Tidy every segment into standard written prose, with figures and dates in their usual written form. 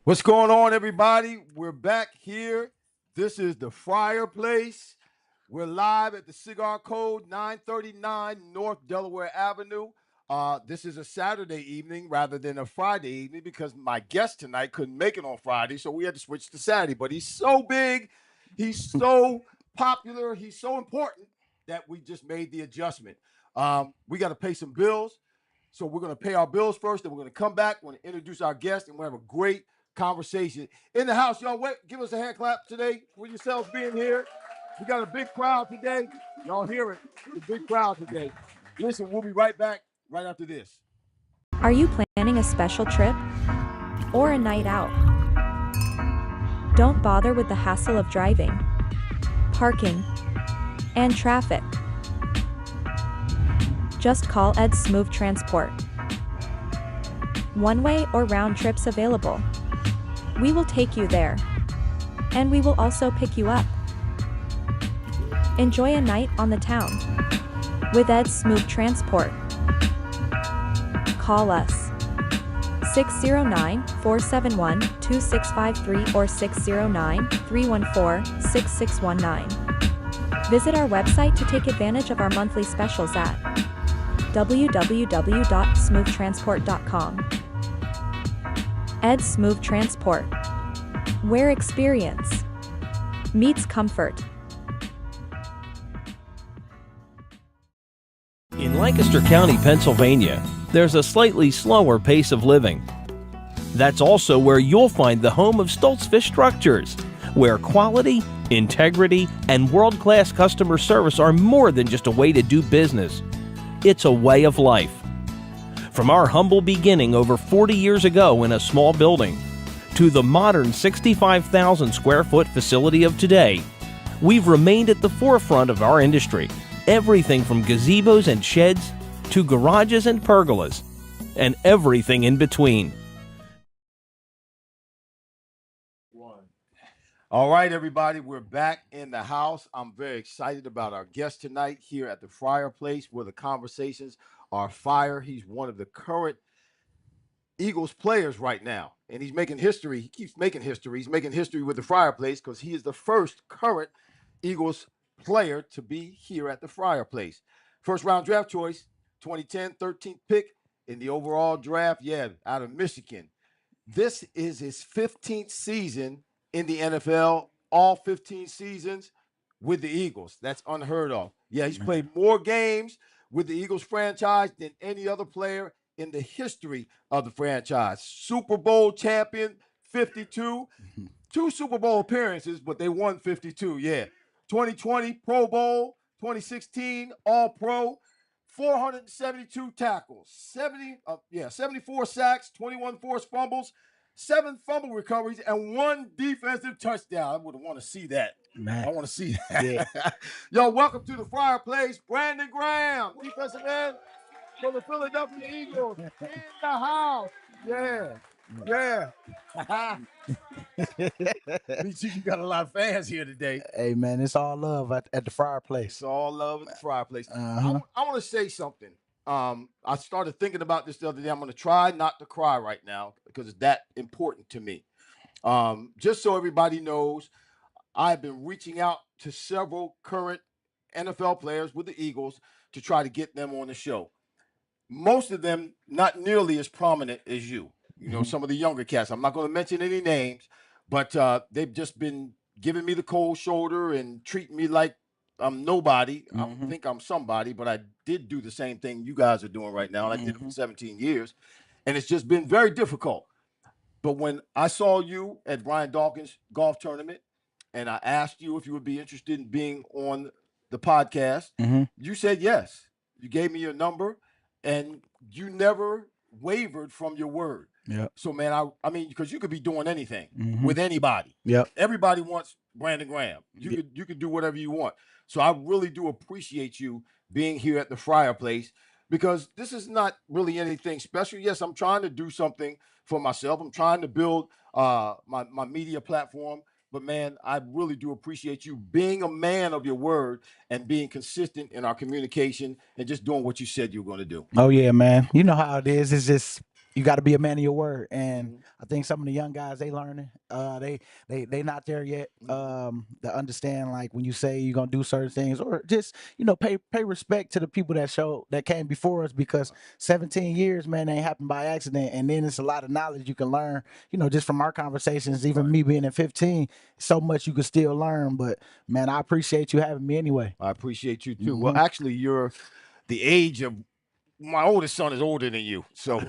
What's going on, everybody? We're back here. This is the Fryar Place. We're live at the Cigar Code, 939 North Delaware Avenue. This is a Saturday evening rather than a Friday evening because my guest tonight couldn't make it on Friday, so we had to switch to Saturday. But he's so big, he's so popular, he's so important that we just made the adjustment. We got to pay some bills, so we're going to pay our bills first, then we're going to come back, we're going to introduce our guest, and we'll have a great conversation in the house. Y'all wait, give us a hand clap today for yourselves being here. We got a big crowd today. Y'all hear it. It's a big crowd today. Listen, we'll be right back right after this. Are you planning a special trip or a night out? Don't bother with the hassle of driving, parking, and traffic. Just call Ed Smooth Transport. One-way or round trips available. We will take you there, and we will also pick you up. Enjoy a night on the town with Ed Smooth Transport. Call us 609-471-2653 or 609-314-6619. Visit our website to take advantage of our monthly specials at www.smooftransport.com. Ed Smooth Transport, where experience meets comfort. In Lancaster County, Pennsylvania, there's a slightly slower pace of living. That's also where you'll find the home of Stoltz Fish Structures, where quality, integrity, and world-class customer service are more than just a way to do business. It's a way of life. From our humble beginning over 40 years ago in a small building, to the modern 65,000 square foot facility of today, we've remained at the forefront of our industry. Everything from gazebos and sheds to garages and pergolas, and everything in between. All right, everybody, we're back in the house. I'm very excited about our guest tonight here at the Fryar Place, where the conversations are fire. He's one of the current Eagles players right now, and he's making history. He keeps making history. He's making history with the Fryar Place because he is the first current Eagles player to be here at the Fryar Place. First round draft choice, 2010, 13th pick in the overall draft, out of Michigan. This is his 15th season in the NFL, all 15 seasons with the Eagles. That's unheard of. Yeah, he's played more games with the Eagles franchise than any other player in the history of the franchise. Super Bowl champion, 52. Two Super Bowl appearances, but they won 52, 2020 Pro Bowl, 2016 All-Pro, 472 tackles, 74 sacks, 21 forced fumbles, 7 fumble recoveries, and 1 defensive touchdown. I would want to see that. Man. I want to see that. Yeah. Yo, welcome to the Fryar Place, Brandon Graham, defensive end for the Philadelphia Eagles in the house. Yeah. You got a lot of fans here today. Hey, man, it's all love at the Fryar Place. It's all love at the Fryar Place. Uh-huh. I want to say something. I started thinking about this the other day. I'm going to try not to cry right now because it's that important to me. Just so everybody knows, I've been reaching out to several current NFL players with the Eagles to try to get them on the show. Most of them not nearly as prominent as you. You know, some of the younger cats. I'm not going to mention any names, but they've just been giving me the cold shoulder and treating me like I'm nobody. I think I'm somebody, but I did do the same thing you guys are doing right now. And I did it for 17 years, and it's just been very difficult. But when I saw you at Brian Dawkins' golf tournament, and I asked you if you would be interested in being on the podcast, you said yes. You gave me your number, and you never wavered from your word. Yep. So, man, I mean, because you could be doing anything with anybody. Yep. Everybody wants Brandon Graham. You could do whatever you want. So I really do appreciate you being here at the Fryar Place because this is not really anything special. Yes, I'm trying to do something for myself. I'm trying to build my media platform. But, man, I really do appreciate you being a man of your word and being consistent in our communication and just doing what you said you were going to do. Oh, yeah, man. You know how it is. It's just you got to be a man of your word. And Mhm. I think some of the young guys, they learning. They not there yet. Mhm. To understand, like, when you say you're gonna do certain things, or just, pay respect to the people that came before us, because 17 years, man, ain't happened by accident. And then it's a lot of knowledge you can learn, just from our conversations. Even Right. me being at 15, so much you can still learn. But man, I appreciate you having me anyway. I appreciate you too. Well, Hmm. actually, you're the age of my oldest son is older than you, so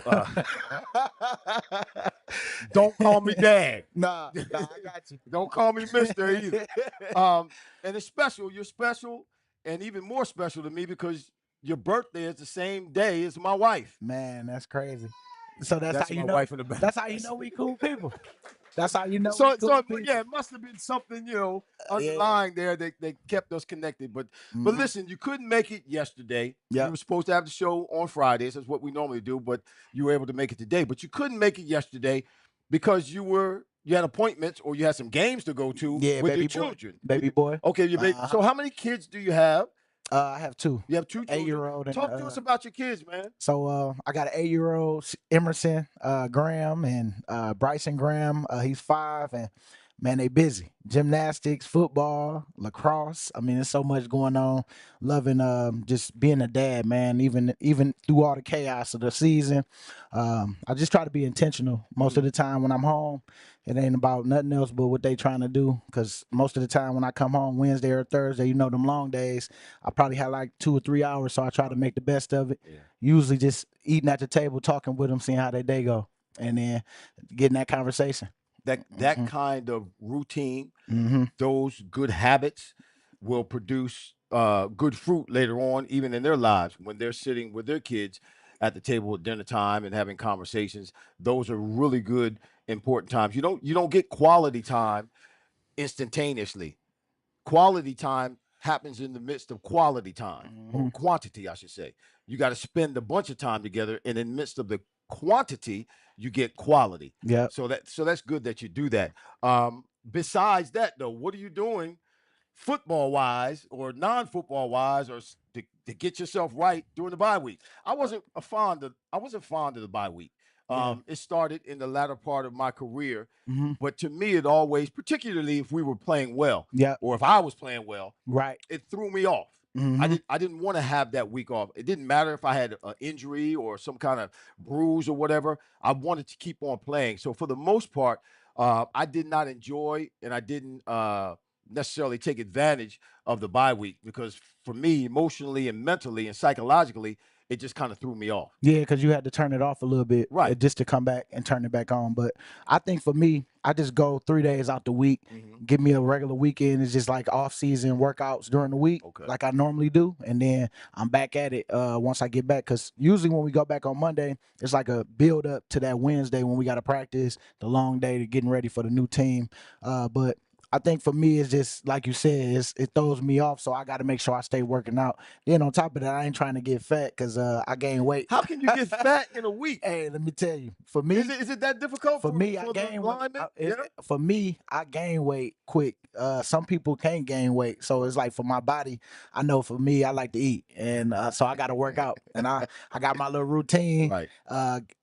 don't call me dad. Nah, I got you. Don't call me Mister either. And it's special. You're special, and even more special to me because your birthday is the same day as my wife. Man, that's crazy. So that's how That's you my know. wife in the back. That's how you know we cool people. That's how you know we So cool people. yeah, it must have been something Yeah. underlying there that kept us connected. But Hmm. listen, you couldn't make it yesterday. You Yep. were supposed to have the show on Fridays. That's what we normally do, but you were able to make it today. But you couldn't make it yesterday because you had appointments or you had some games to go to Yeah, with your baby boy. children. Baby boy. Okay, Uh-huh. so how many kids do you have? I have two. You have two Eight children. year old and Talk to us about your kids, man. I got an 8 year old Emerson Graham, and Bryson Graham. He's 5, and man, they busy. Gymnastics, football, lacrosse. I mean, there's so much going on. Loving just being a dad, man. Even through all the chaos of the season, I just try to be intentional most of Mhm. the time when I'm home. It ain't about nothing else but what they trying to do. Cause most of the time when I come home Wednesday or Thursday, them long days, I probably have like 2 or 3 hours, so I try to make the best of it. Yeah. Usually just eating at the table, talking with them, seeing how their day go, and then getting that conversation. That Hmm. kind of routine, Hmm. those good habits will produce good fruit later on, even in their lives when they're sitting with their kids at the table at dinner time and having conversations. Those are really good, important times. You don't get quality time instantaneously. Quality time happens in the midst of quality time, or Hmm. quantity, I should say. You got to spend a bunch of time together, and in the midst of the quantity, you get quality. Yep. So that's good that you do that. Besides that, though, what are you doing football wise or non-football wise, or to get yourself right during the bye week? I wasn't fond of the bye week. Yeah. It started in the latter part of my career, Hmm. but to me, it always, particularly if we were playing well Yep. or if I was playing well, Right. it threw me off. Hmm. I didn't want to have that week off. It didn't matter if I had an injury or some kind of bruise or whatever. I wanted to keep on playing. So for the most part, I did not enjoy and I didn't necessarily take advantage of the bye week because for me, emotionally and mentally and psychologically, it just kind of threw me off. Yeah, because you had to turn it off a little bit, Right. just to come back and turn it back on. But I think for me, I just go 3 days out the week, Hmm. give me a regular weekend. It's just like off season workouts during the week, Okay. like I normally do, and then I'm back at it once I get back. Because usually when we go back on Monday, it's like a build up to that Wednesday when we got to practice, the long day to getting ready for the new team. But I think for me, it's just like you said, it throws me off, so I got to make sure I stay working out. Then on top of that, I ain't trying to get fat because I gain weight. How can you get fat in a week? Hey, let me tell you, for Is me, it that difficult I for the gain weight. linemen? Yeah. For me, I gain weight quick. Some people can't gain weight, so it's like for my body. I know for me, I like to eat, and so I got to work out, and I got my little routine. Right.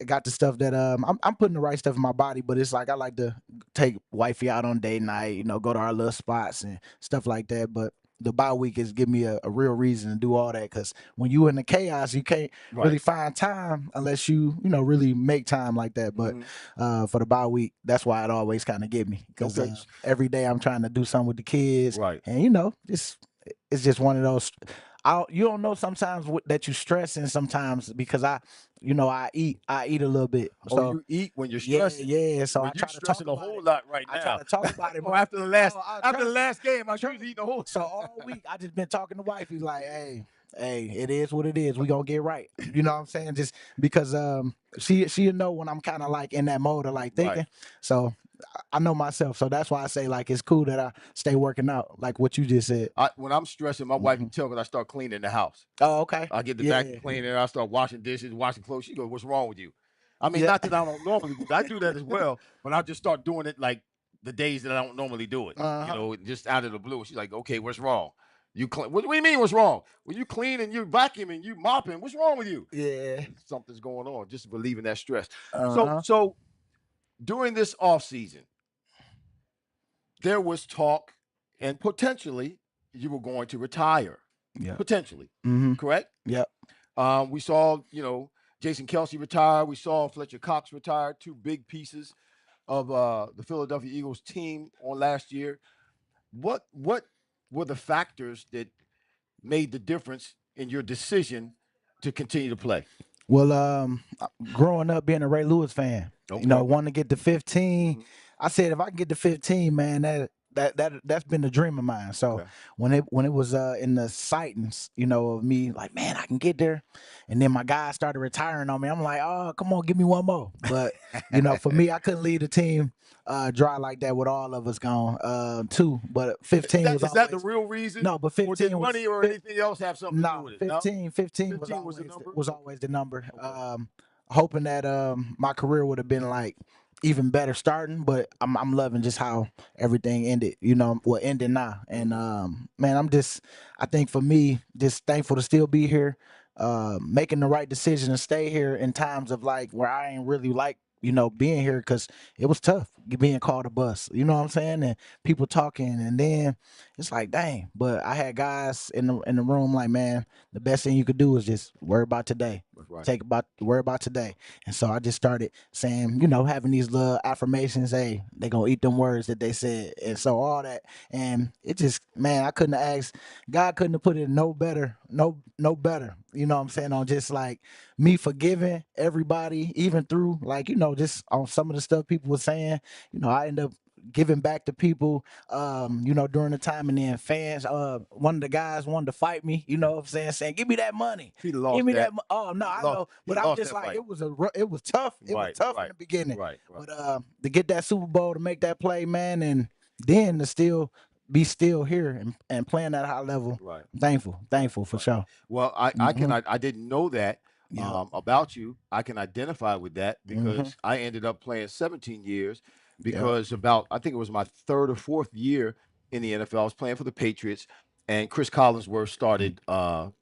Got the stuff that I'm putting the right stuff in my body, but it's like I like to take wifey out on date night, go to our little spots and stuff like that. But the bye week is give me a real reason to do all that, because when you in the chaos, you can't Right. really find time unless really make time like that. But Mhm. for the bye week, that's why it always kind of get me, because Okay. every day I'm trying to do something with the kids, Right. and it's just one of those. You don't know sometimes that you stressing sometimes, because I eat a little bit, Oh, so you eat when you're yeah, stressing. yeah. So Well, I you try to talk stressing a about whole it. lot right I try now. to talk about it Oh, more. Oh, after the trust me. last game, I Trust was eating a whole. So all week I just been talking to wife. He's like, hey, it is what it is. We gonna get right. You know what I'm saying? Just because she'll know when I'm kind of like in that mode of like Right. thinking. So I know myself. So that's why I say like it's cool that I stay working out, like what you just said. When I'm stressing, my wife Hmm. can tell because I start cleaning the house. Oh, okay. I get the vacuum Yeah. cleaner. I start washing dishes, washing clothes. She goes, "What's wrong with you?" I mean, Yeah. not that I don't normally do that. I do that as well, but I just start doing it like the days that I don't normally do it. Uh huh. Just out of the blue. She's like, "Okay, what's wrong?" You clean. What do you mean? What's wrong? When you clean and you vacuuming, you mopping. What's wrong with you? Yeah. Something's going on. Just relieving that stress. So, Uh-huh. so during this off season, there was talk, and potentially you were going to retire. Yeah. Potentially, Mm-hmm. correct? Yep. We saw, Jason Kelsey retire. We saw Fletcher Cox retire. Two big pieces of the Philadelphia Eagles team on last year. What were the factors that made the difference in your decision to continue to play? Well, growing up being a Ray Lewis fan, Okay. wanting to get to 15, Mhm. I said if I can get to 15, man, that's been a dream of mine. So Okay. when it was in the sightings, of me, like, man, I can get there, and then my guys started retiring on me. I'm like, oh, come on, give me one more. But for me, I couldn't leave the team dry like that with all of us gone too. But Is 15 that was is that the always real reason, no, but or did 15 was money or anything else have something to do no, with it? No, 15 was 15 was the always number. always the number. Okay. Hoping that my career would have been like even better starting, but I'm loving just how everything ended. Ended now, and Mhm. man, I think for me, just thankful to still be here, making the right decision to stay here in times of like where I ain't really like being here because it was tough being called a bus. You know what I'm saying? And people talking, and then it's like, dang. But I had guys in the room like, man, the best thing you could do is just worry about today. That's right. Worry about today. And so I just started saying, having these little affirmations. Hey, they gonna eat them words that they said, and so all that. And it just, man, I couldn't have asked. God couldn't have put it no better, no better. You know what I'm saying? On just like me forgiving everybody, even through like just on some of the stuff people were saying. I end up giving back to people during the time, and then fans, one of the guys wanted to fight me, what I'm saying, give me that money. He Give lost me that. that oh no, He I lost. know, He but I'm lost just that like fight. it was tough. It was Right. tough in Right. the beginning. Right. Right. But to get that Super Bowl, to make that play, man, and then to still be still here and playing at a high level, Right. Right. thankful for Right. sure. Well, Hmm. I didn't know that Yeah. about you. I can identify with that Hmm. because I ended up playing 17 years Yeah. because about I think it was my third or fourth year in the NFL. I was playing for the Patriots, and Chris Collinsworth started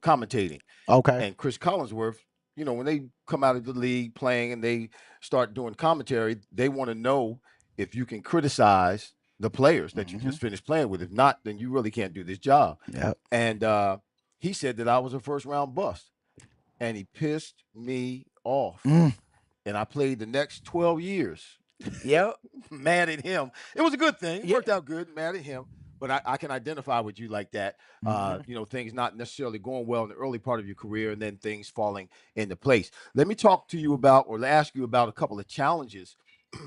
commentating. Okay. And Chris Collinsworth, when they come out of the league playing and they start doing commentary, they want to know if you can criticize the players that you Hmm. just finished playing with. If not, then you really can't do this job. Yep. And he said that I was a first round bust, and he pissed me off. Mm. And I played the next 12 years Yep. mad at him. It was a good thing. It Yeah. worked out good, mad at him. But I can identify with you like that. Hmm. Things not necessarily going well in the early part of your career and then things falling into place. Let me talk to you about or ask you about a couple of challenges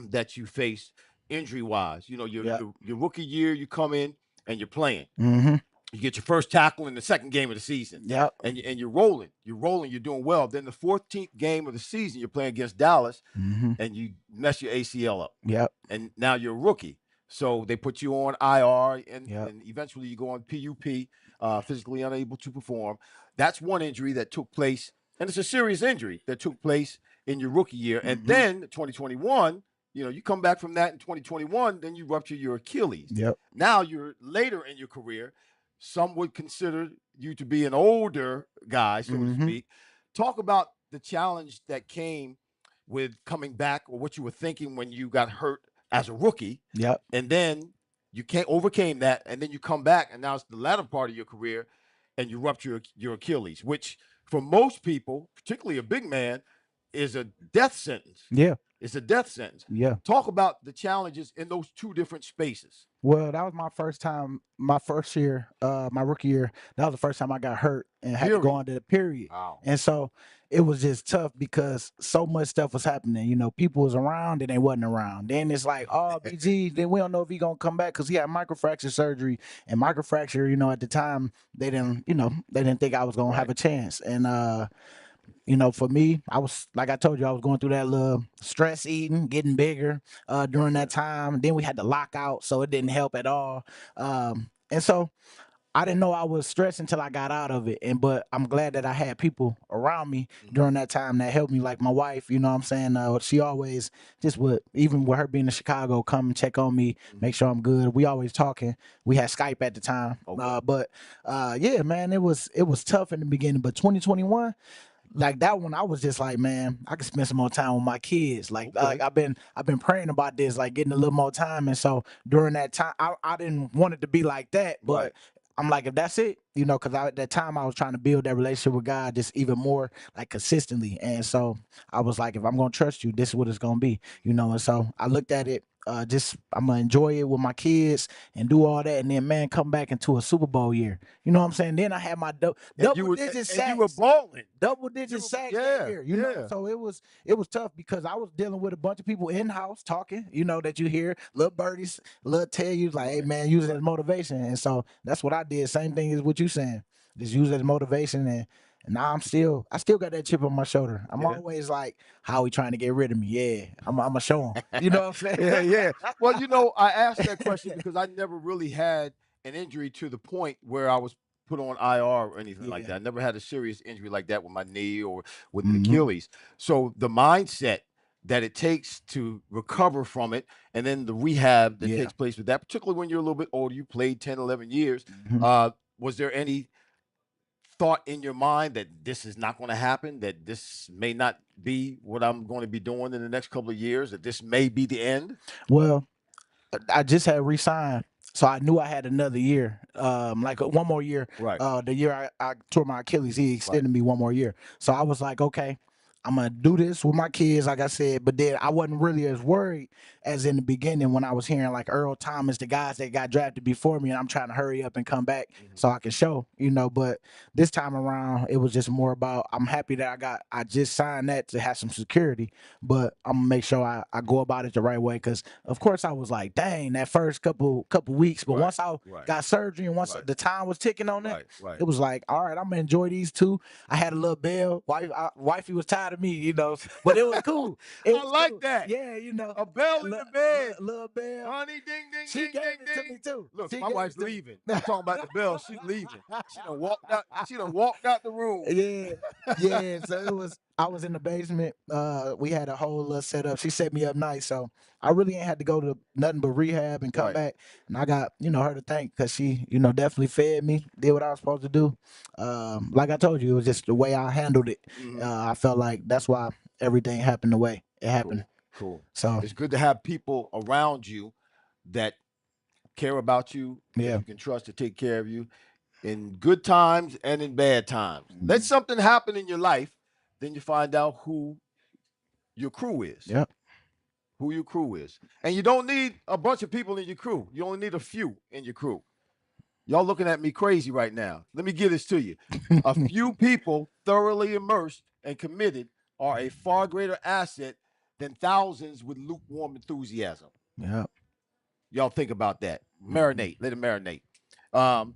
that you faced injury wise. Your, Yep. your your rookie year, you come in and you're playing. Hmm. You get your first tackle in the second game of the season, Yep. and you're rolling. You're rolling. You're doing well. Then the 14th game of the season, you're playing against Dallas, Hmm. and you mess your ACL up, Yep. and now you're a rookie. So they put you on IR, and, Yep. and eventually you go on PUP, physically unable to perform. That's one injury that took place, and it's a serious injury that took place in your rookie year. And Hmm. then 2021, you come back from that in 2021, then you rupture your Achilles. Yep. Now you're later in your career. Some would consider you to be an older guy, so to Hmm. speak. Talk about the challenge that came with coming back or what you were thinking when you got hurt as a rookie, Yep. and then you can't overcame that, and then you come back, and now it's the latter part of your career, and you rupture your Achilles, which for most people, particularly a big man, is a death sentence. Yeah. It's a death sentence. Yeah. Talk about the challenges in those two different spaces. Well, that was my first time, my first year, my rookie year. That was the first time I got hurt and had to go Period. under the period. Wow. And so it was just tough because so much stuff was happening. People was around and they wasn't around. Then it's like, oh, BG, then we don't know if he gonna come back because he had microfracture surgery. And microfracture, at the time they didn't think I was gonna have Right. a chance. And for me, I was like I told you, I was going through that little stress eating, getting bigger during that time. Then we had the lockout, so it didn't help at all. And so I didn't know I was stressed until I got out of it. And but I'm glad that I had people around me during that time that helped me, like my wife. You know what I'm saying? She always just would, even with her being in Chicago, come and check on me, make sure I'm good. We always talking. We had Skype at the time. Okay. But yeah, man, it was tough in the beginning. But 2021, like that one, I was just like, man, I could spend some more time with my kids. Like Okay. I've been praying about this, like getting a little more time. And so during that time, I didn't want it to be like that, Right. but I'm like, if that's it, because at that time I was trying to build that relationship with God just even more, like consistently. And so I was like, if I'm gonna trust you, this is what it's gonna be. And so I looked at it. Just I'm gonna enjoy it with my kids and do all that, and then man, come back into a Super Bowl year. You know what I'm saying? Then I had my double digit And you were sacks, balling. double You digit were, sacks that yeah, year. yeah. So it was tough because I was dealing with a bunch of people in house talking. That you hear little birdies, little tell you like, hey Right. man, use it Right. as motivation. And so that's what I did. Same thing as what you saying. Just use it as motivation. And now I still got that chip on my shoulder. I'm Yeah. always like, how he trying to get rid of me? Yeah, I'm gonna show him. You know what I'm Yeah, saying? yeah. Well, I asked that question because I never really had an injury to the point where I was put on IR or anything like Yeah. that. I never had a serious injury like that with my knee or with an Hmm. Achilles. So the mindset that it takes to recover from it and then the rehab that Yeah. takes place with that, particularly when you're a little bit older, you played 10, 11 years. Hmm. Was there any thought in your mind that this is not going to happen, that this may not be what I'm going to be doing in the next couple of years, that this may be the end? Well, I just had re-signed, so I knew I had another year, like one more year. Right. The year I tore my Achilles, he Right. extended me one more year. So I was like, okay, I'm gonna do this with my kids, like I said. But then I wasn't really as worried as in the beginning when I was hearing like Earl Thomas, the guys that got drafted before me, and I'm trying to hurry up and come back Mhm. so I can show. But this time around, it was just more about I'm happy that I just signed that to have some security, but I'm gonna make sure I go about it the right way because of course I was like, dang, that first couple weeks, but Right. once I Right. got surgery and once Right. the time was ticking on it, Right. Right. it was like, all right, I'm gonna enjoy these two. I had a little bell. Wifey was tired of me, but it was cool. It I was like cool. that. Yeah. A bell A in little, the bed. little bell. Honey, ding, ding, She ding, gave ding, it to ding. me too. Look, She my gave wife's it to leaving. me. You talking about the bell? She's leaving. She done walked out. She done walked out the room. Yeah, yeah. So it was. I was in the basement. We had a whole little setup. She set me up nice, so I really ain't had to go to nothing but rehab and come Right. back. And I got her to thank because she definitely fed me, did what I was supposed to do. Like I told you, it was just the way I handled it. Hmm. I felt like that's why everything happened the way it happened. Cool. Cool. So It's good to have people around you that care about you, that yeah. you can trust to take care of you in good times and in bad times. Let Mhm. something happen in your life, then you find out who your crew is. Yep. Who your crew is. And you don't need a bunch of people in your crew. You only need a few in your crew. Y'all looking at me crazy right now. Let me give this to you. A few people thoroughly immersed and committed are a far greater asset than thousands with lukewarm enthusiasm. Yep. Y'all think about that. Mhm. Marinate. Let it marinate. Um,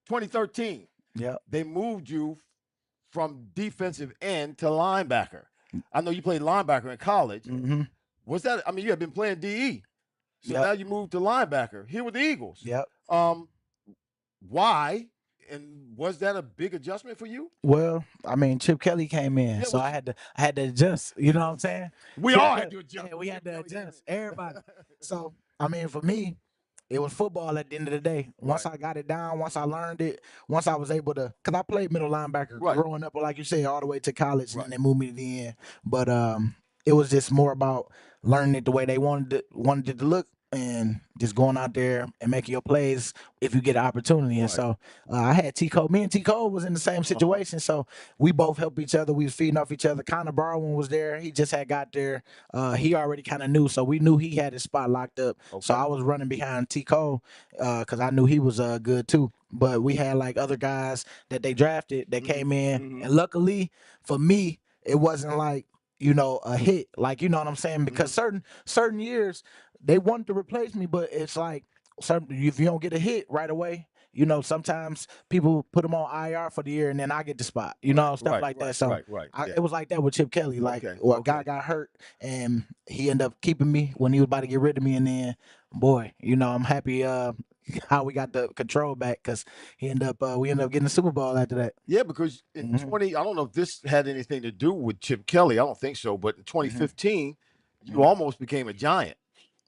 2013, Yep. they moved you from defensive end to linebacker. I know you played linebacker in college. Hmm. Was that? I mean, you had been playing DE, so Yep. now you moved to linebacker here with the Eagles. Yep. Um, why? And was that a big adjustment for you? Well, I mean, Chip Kelly came in, Yeah, so was I had to adjust. You know what I'm saying? we Chip all had Kelly, to adjust yeah, when we Chip had to Kelly came adjust. in. Everybody. So I mean, for me, it was football at the end of the day. Once Right, I got it down, once I learned it, once I was able to, cause I played middle linebacker right, growing up, like you said, all the way to college, and then right. they moved me to the end. But it was just more about learning it the way they wanted it to look, and just going out there and making your plays if you get an opportunity. And Right. so I had T Cole. Me and T Cole was in the same Uh-huh. situation, so we both helped each other. We was feeding off each other. Connor Barwin was there. He just had got there. He already kind of knew, so we knew he had his spot locked up. So Okay. I was running behind T Cole because I knew he was good too. But we had like other guys that they drafted that Mm-hmm. came in, Mm-hmm. and luckily for me, it wasn't like a hit. Like you know what I'm saying? Because Mm-hmm. certain years they wanted to replace me, but it's like if you don't get a hit right away. Sometimes people put them on IR for the year, and then I get the spot. Right, Stuff right, like that. right, So right, right. Yeah. it was like that with Chip Kelly. Like, Okay. well, a guy Okay. got hurt, and he ended up keeping me when he was about to get rid of me. And then, boy, I'm happy. how we got the control back because we ended up getting the Super Bowl after that. Yeah, because in Hmm 20, I don't know if this had anything to do with Chip Kelly. I don't think so. But in hmm 2015, you hmm almost became a giant.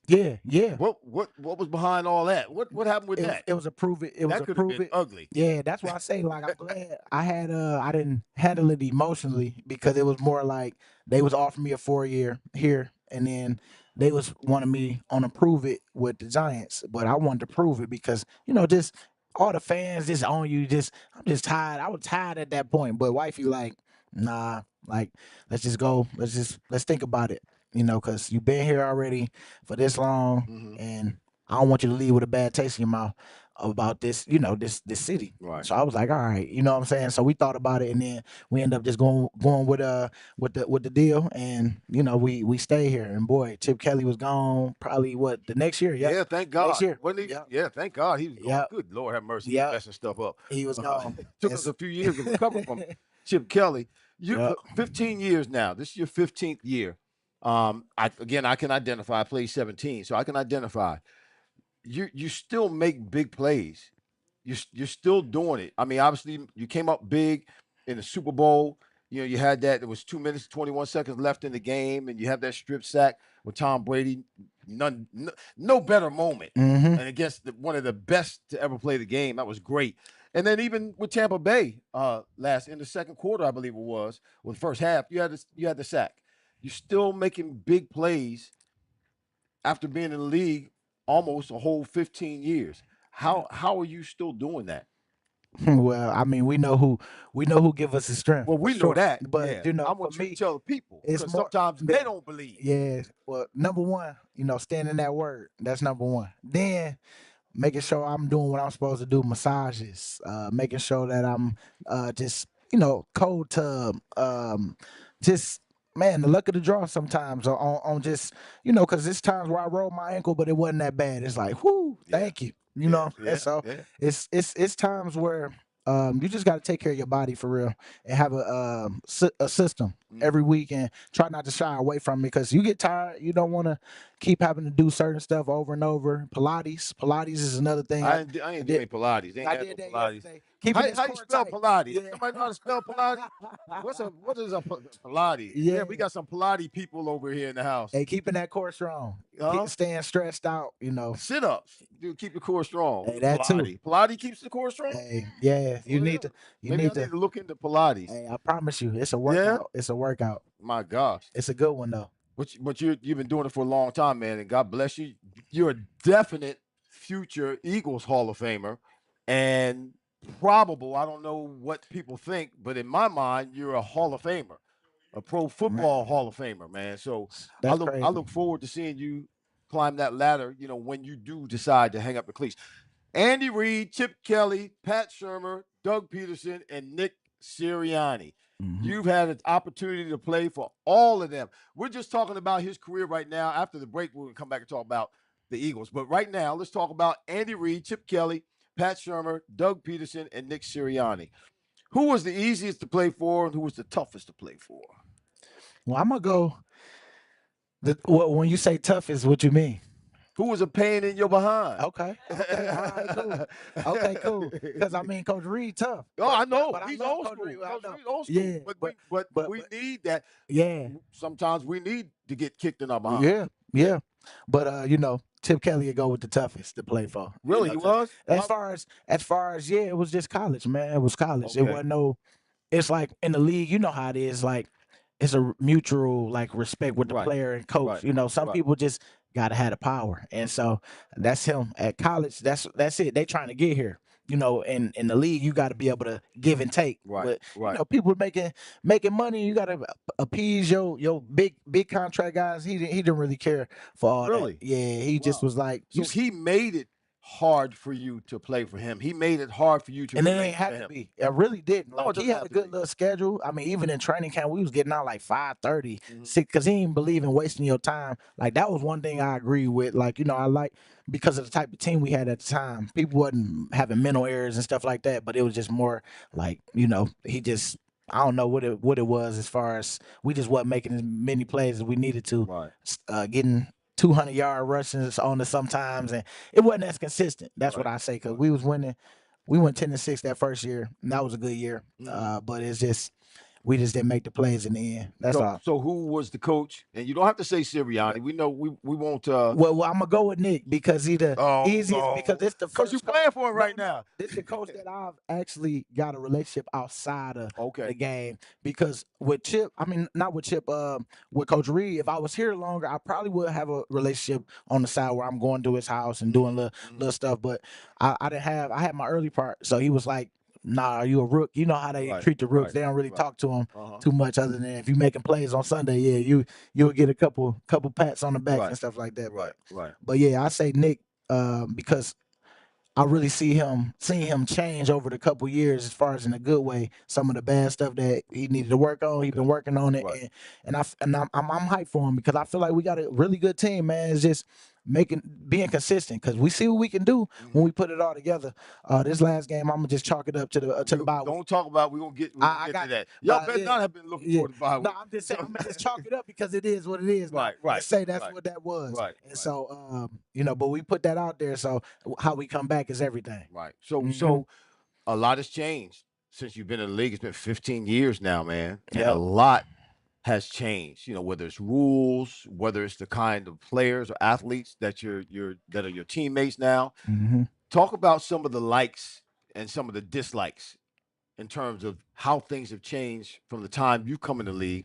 Yeah, yeah. What was behind all that? What happened with that? It was a prove it. It was That a could have prove been it. ugly. Yeah, that's why I say like I'm glad I didn't handle it emotionally because it was more like they was offering me a 4 year here and then they was wanting me on a prove it with the Giants, but I wanted to prove it because just all the fans just on you. Just I'm just tired. I was tired at that point, but wifey like nah, like let's just go. Let's think about it. Because you've been here already for this long, Hmm. and I don't want you to leave with a bad taste in your mouth about this, this city. Right. So I was like, all right, you know what I'm saying? So we thought about it and then we end up just going with the deal and we stay here. And boy, Chip Kelly was gone probably what, the next year? Yep. Yeah, thank Next God. year. Wasn't he? Yep. Yeah, thank God he was gone. Yep. Good Lord have mercy. He Yep. messing stuff up. He was gone. Took us It's a few years to recover from Chip Kelly. You yep. 15 years now. This is your 15th year. I can identify. I played 17, so I can identify. You still make big plays. You're still doing it. I mean, obviously, you came up big in the Super Bowl. You had that. There was 2 minutes, 21 seconds left in the game, and you have that strip sack with Tom Brady. No better moment, Mm-hmm. and against one of the best to ever play the game. That was great. And then even with Tampa Bay, last in the second quarter, I believe it was, with the first half, you had the sack. You're still making big plays after being in the league almost a whole 15 years. How are you still doing that? Well, I mean, we know who give us the strength Well, for we know sure. that. But Yeah. I for want you to me, tell the people it's because more sometimes they don't believe. yeah. Well, number one, stand in that word. That's number one. Then making sure I'm doing what I'm supposed to do, massages, making sure that I'm just cold tub, just man, the luck of the draw sometimes on just because it's times where I rolled my ankle, but it wasn't that bad. It's like, whoo, Yeah. thank you, Yeah. and Yeah. so Yeah. it's times where you just got to take care of your body for real and have a system every Hmm. week and try not to shy away from it because you get tired. You don't want to keep having to do certain stuff over and over. Pilates is another thing. I I ain't do did any Pilates. They ain't I had no did that Pilates. yesterday. Keeping this How you core spell tight. Pilates? Yeah. Somebody know how to spell Pilates? What is a Pilates? Yeah, Yeah. we got some Pilates people over here in the house. Hey, keeping that core strong. Huh? Staying stressed out. Sit ups. Dude, keep the core strong. Hey, What's that too. Pilates? Pilates keeps the core strong? Hey, yeah. You Well, need yeah. to. You Maybe I need need to. to look into Pilates. Hey, I promise you, it's a Yeah? workout. It's a workout. My gosh. It's a good one though. But you've been doing it for a long time, man, and God bless you. You're a definite future Eagles Hall of Famer, and probable. I don't know what people think, but in my mind, you're a Hall of Famer, a Pro Football Man, Hall of Famer, man. So that's I crazy. look forward to seeing you climb that ladder. When you do decide to hang up the cleats. Andy Reid, Chip Kelly, Pat Shermer, Doug Peterson, and Nick Sirianni. Hmm You've had an opportunity to play for all of them. We're just talking about his career right now. After the break, we're going to come back and talk about the Eagles. But right now, let's talk about Andy Reid, Chip Kelly, Pat Shermer, Doug Peterson, and Nick Sirianni. Who was the easiest to play for and who was the toughest to play for? Well, I'm gonna go. When you say tough, is what you mean? Who was a pain in your behind? Okay. Okay. All right. Cool. Okay. Cool. Because I mean, Coach Reed tough, Oh, I know. but I He's love old Coach school. Reed. I Coach know. Reed old school. Yeah. But But we but need that. yeah. Sometimes we need to get kicked in our behind. Yeah, Yeah. yeah. But Chip Kelly would go with the toughest to play for. Really, he 'Cause was? as far as yeah, it was just college, man. It was college. It Okay. wasn't no. It's like in the league, you know how it is. Like it's a mutual like respect with the Right. player and coach. Right. Some Right. people just gotta have the power, and so that's him at college. That's it. They trying to get here. In the league, you got to be able to give and take. Right. But Right. people making money. You got to appease your big contract guys. He didn't really care for all that. Really? Yeah, he just Wow. was like So he made it hard for you to play for him. He made it hard for you to and it ain't relate to have to him. be. It really didn't. No, it Like he doesn't had have a to good be. little schedule. I mean, even in training camp, we was getting out like 5:30, Mhm. because he didn't believe in wasting your time. Like that was one thing I agree with. Like I like because of the type of team we had at the time. People wasn't having mental errors and stuff like that, but it was just more like he just. I don't know what it was as far as we just wasn't making as many plays as we needed to, Right. getting 200-yard rushes on us sometimes, and it wasn't as consistent. That's what Right. I say because Right. we was winning. We went 10-6 that first year, and that was a good year. Mhm. But it's just we just didn't make the plays in the end. That's all. So who was the coach? And you don't have to say Sirianni. We know we won't. Well, I'm gonna go with Nick because he the easiest because Oh, it's the because you first coach. playing for him No, right no, now. this the coach that I've actually got a relationship outside of the Okay. game. Because with Chip, I mean not with Chip, with Coach Reed, if I was here longer, I probably would have a relationship on the side where I'm going to his house and doing Mhm, little mhm. stuff. But I didn't have. I had my early part, so he was like, "Nah, are you a rook?" You know how they Right. treat the rooks. Right. They don't really Right. talk to them Uh-huh. too much, other than if you making plays on Sunday. Yeah, you'll get a couple pats on the back Right. and stuff like that. Right. Right. But yeah, I say Nick because I really seeing him change over the couple years as far as in a good way. Some of the bad stuff that he needed to work on, he's Okay. been working on it, Right. and I'm hyped for him because I feel like we got a really good team, man. It's just being consistent because we see what we can do when Mhm. we put it all together. This last game, I'm gonna just chalk it up to the bye week. Don't talk about. We're gonna I get to got that. Y'all but bet yeah, not have been looking yeah. forward to bye No, week. I'm just saying So I'm gonna just chalk it up because it is what it is now right. and Right. say that's Right. what that was. Right. And Right. so but we put that out there. So how we come back is everything. Right. So Hmm. so a lot has changed since you've been in the league. It's been 15 years now, man, and a Yep. lot has changed. Whether it's rules, whether it's the kind of players or athletes that that are your teammates now. Hmm. Talk about some of the likes and some of the dislikes in terms of how things have changed from the time you come in the league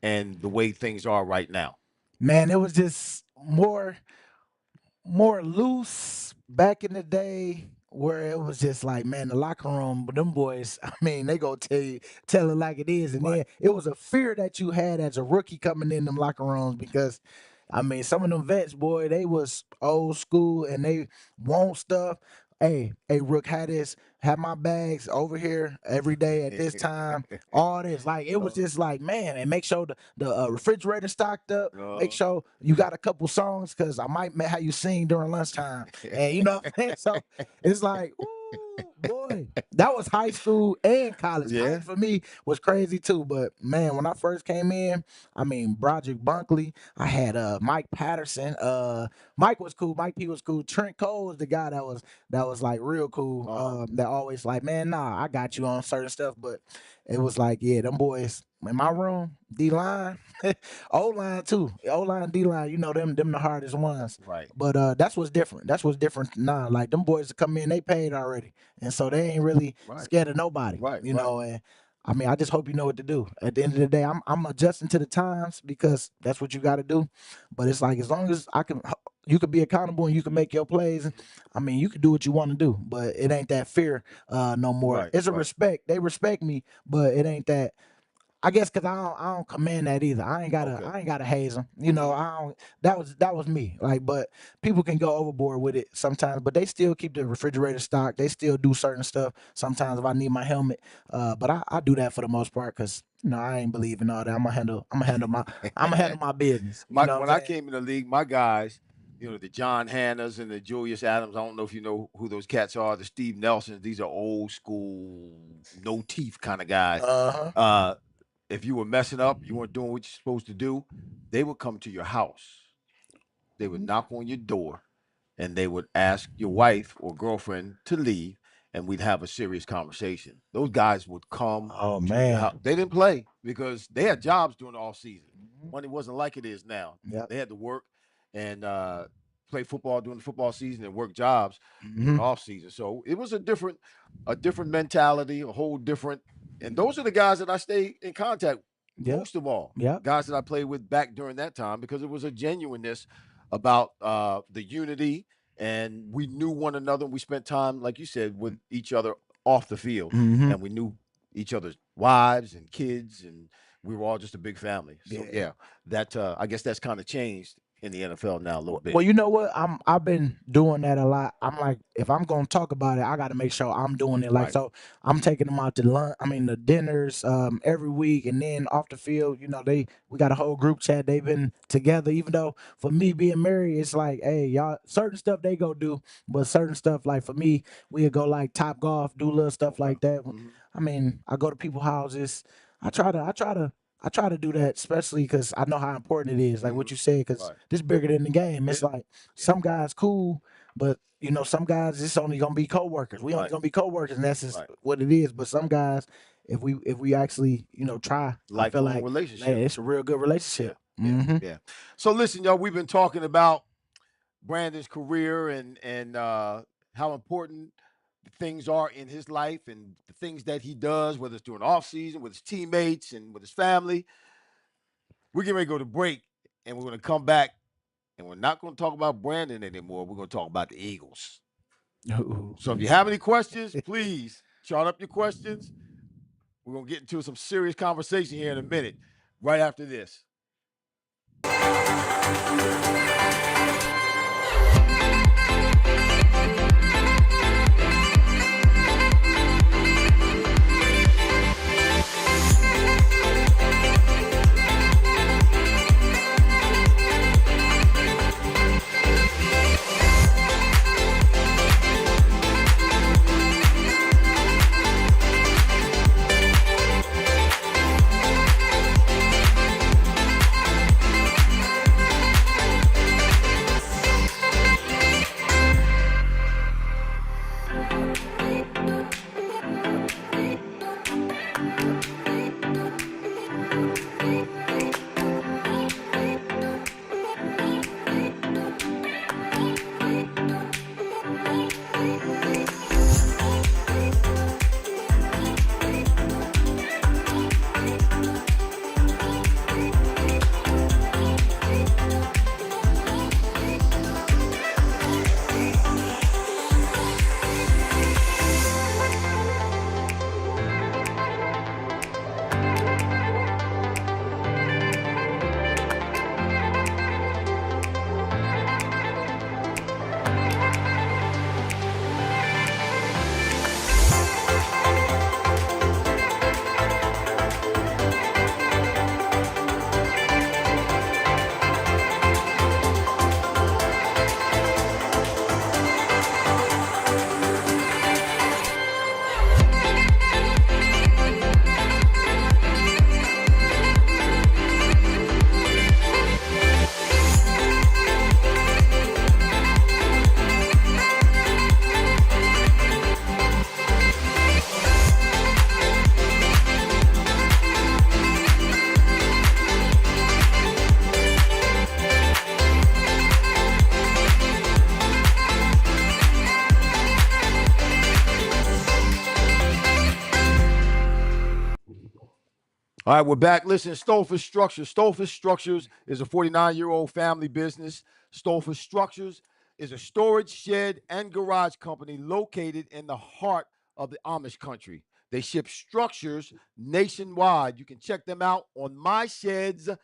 and the way things are right now. Man, it was just more loose back in the day where it was just like, man, the locker room, but them boys, I mean, they go tell it like it is. And Right. then it was a fear that you had as a rookie coming in them locker rooms because I mean, some of them vets, boy, they was old school and they want stuff. Hey, Rook, had this, have my bags over here every day at this time. All this, like it was uh, just like, man, and make sure the refrigerator stocked up. Make uh, sure you got a couple songs because I might have you sing during lunchtime. And you know what I'm saying? So it's like, ooh, boy, that was high school and college. yeah. College for me was crazy too. But man, when I first came in, I mean, Broderick Bunkley, I had Mike Patterson. Mike was cool. Mike P was cool. Trent Cole was the guy that was like real cool. Uh-huh. That always like, man, nah, I got you on certain stuff. But it was like, yeah, them boys in my room, D line, O line too. O line, D line, you know them the hardest ones. Right. But that's what's different. That's what's different now. Like them boys that come in, they paid already, and so they ain't really Right. scared of nobody. Right. You Right. know, and I mean, I just hope you know what to do. At the end of the day, I'm adjusting to the times because that's what you got to do. But it's like as long as you can be accountable and you can make your plays. I mean, you can do what you want to do, but it ain't that fear no more. Right. It's a Right. respect. They respect me, but it ain't that. I guess because I don't command that either. Okay. I ain't gotta haze them. You know, Mhm. I don't. That was me. Like, but people can go overboard with it sometimes. But they still keep the refrigerator stocked. They still do certain stuff. Sometimes if I need my helmet, but I do that for the most part because I ain't believe in all that. I'm gonna handle my business. You My know what I'm when I saying? came in the league, my guys, the John Hannas and the Julius Adams. I don't know if you know who those cats are. The Steve Nelsons. These are old school, no teeth kind of guys. Uh huh. Uh, if you were messing up, you weren't doing what you're supposed to do, they would come to your house. They would knock on your door and they would ask your wife or girlfriend to leave and we'd have a serious conversation. Those guys would come Oh to your man. house. They didn't play because they had jobs during the off season. Mhm. Money wasn't like it is now. Yep. They had to work and play football during the football season and work jobs during the Hmm. off season. So it was a different mentality, a whole different. And those are the guys that I stay in contact Yep. most of all. Yep. Guys that I played with back during that time because it was a genuineness about the unity and we knew one another. We spent time, like you said, with each other off the field, Hmm. and we knew each other's wives and kids, and we were all just a big family. So Yeah. yeah, that I guess that's kind of changed in the NFL now a little Well, bit. you know what? I've been doing that a lot. I'm like, if I'm gonna talk about it, I got to make sure I'm doing it. Like, Right. so I'm taking them out to lunch. I mean, the dinners every week, and then off the field. We got a whole group chat. They've been together. Even though for me being married, it's like, hey, y'all, certain stuff they go do, but certain stuff like for me, we'll go like top golf, do little stuff Okay. like that. Hmm. I mean, I go to people's houses. I try to I try to do that, especially because I know how important it is. Like what you said, because Right. this bigger than the game. It's Yeah. like some guys cool, but some guys it's only gonna be coworkers. We only Right. gonna be coworkers, and that's just Right. what it is. But some guys, if we actually try, I feel Lifelong like relationship. man, it's a real good Yeah. relationship. Yeah. Mm-hmm. Yeah. So listen, y'all, we've been talking about Brandon's career and how important things are in his life and the things that he does, whether it's during the off season with his teammates and with his family. We're getting ready to go to break, and we're going to come back, and we're not going to talk about Brandon anymore. We're going to talk about the Eagles. So if you have any questions, please chart up your questions. We're going to get into some serious conversation here in a minute, right after this. All right, we're back. Listen, Stolfus Structures. Stolfus Structures is a 49-year-old family business. Stolfus Structures is a storage, shed, and garage company located in the heart of the Amish country. They ship structures nationwide. You can check them out on mysheds.com.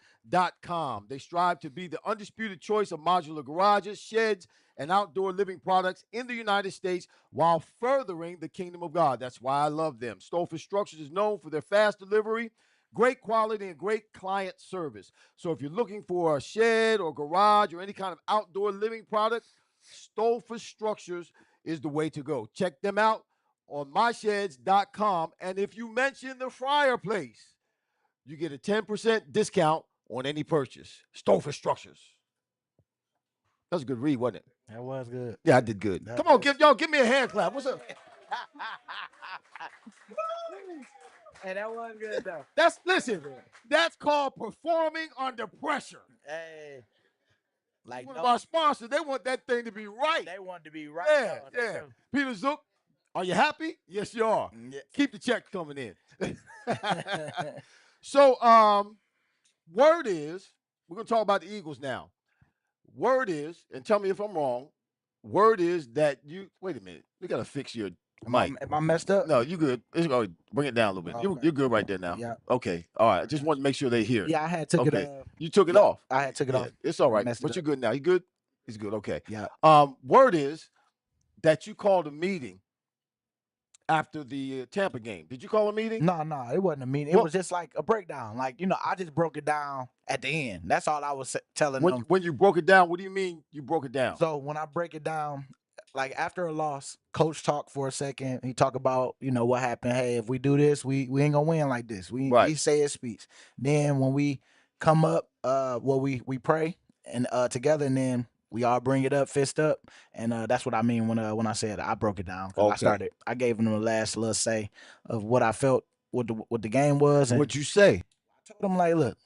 They strive to be the undisputed choice of modular garages, sheds, and outdoor living products in the United States while furthering the kingdom of God. That's why I love them. Stolfus Structures is known for their fast delivery, great quality, and great client service. So if you're looking for a shed or garage or any kind of outdoor living product, Stolfus Structures is the way to go. Check them out on mysheds.com. And if you mention the Fryar Place, you get a 10% discount on any purchase. Stolfus Structures. That was a good read, wasn't it? That was good. Yeah, I did good. Come on, give me a hand clap. What's up? Hey, that was good though. That's called performing under pressure. Hey, like One of our sponsors, they want that thing to be right. they wanted to be right. Yeah, yeah. Peter Zook, are you happy? Yes, you are. Yeah. Keep the checks coming in. So, word is, we're going to talk about the Eagles now. Word is, and tell me if I'm wrong, word is that wait a minute, we got to fix your mic. Am I messed up? No, you good. Bring it down a little bit. Okay. You're good right there now. Yeah. Okay. All right. I just want to make sure they hear it. Yeah, I had took it Okay. off. You took it Yeah, off. I had took it Yeah, off. it's all right. Messed it But you're up. good now. You good? He's good. Okay. Yeah. Word is that you called a meeting after the Tampa game. Did you call a meeting? No, it wasn't a meeting. It Well- was just like a breakdown. Like, I just broke it down at the end. That's all I was telling them. When you broke it down, what do you mean you broke it down? So when I break it down, like after a loss, coach talked for a second. He talked about, what happened. Hey, if we do this, we ain't gonna win like this. Right. He say his speech. Then when we come up, well, we pray and together, and then we all bring it up, fist up, and that's what I mean when I said I broke it down because Okay. I gave him the last little say of what I felt what the game was, and What'd you say? I told him like, look,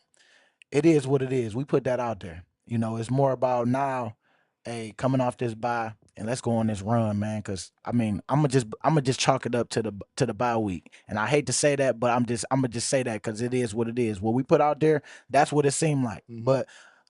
it is what it is. We put that out there. It's more about now, hey, coming off this bye and let's go on this run, man. Cause I mean, I'm gonna just chalk it up to the bye week. And I hate to say that, but I'm gonna just say that because it is what it is. What we put out there, that's what it seemed like. Mhm. But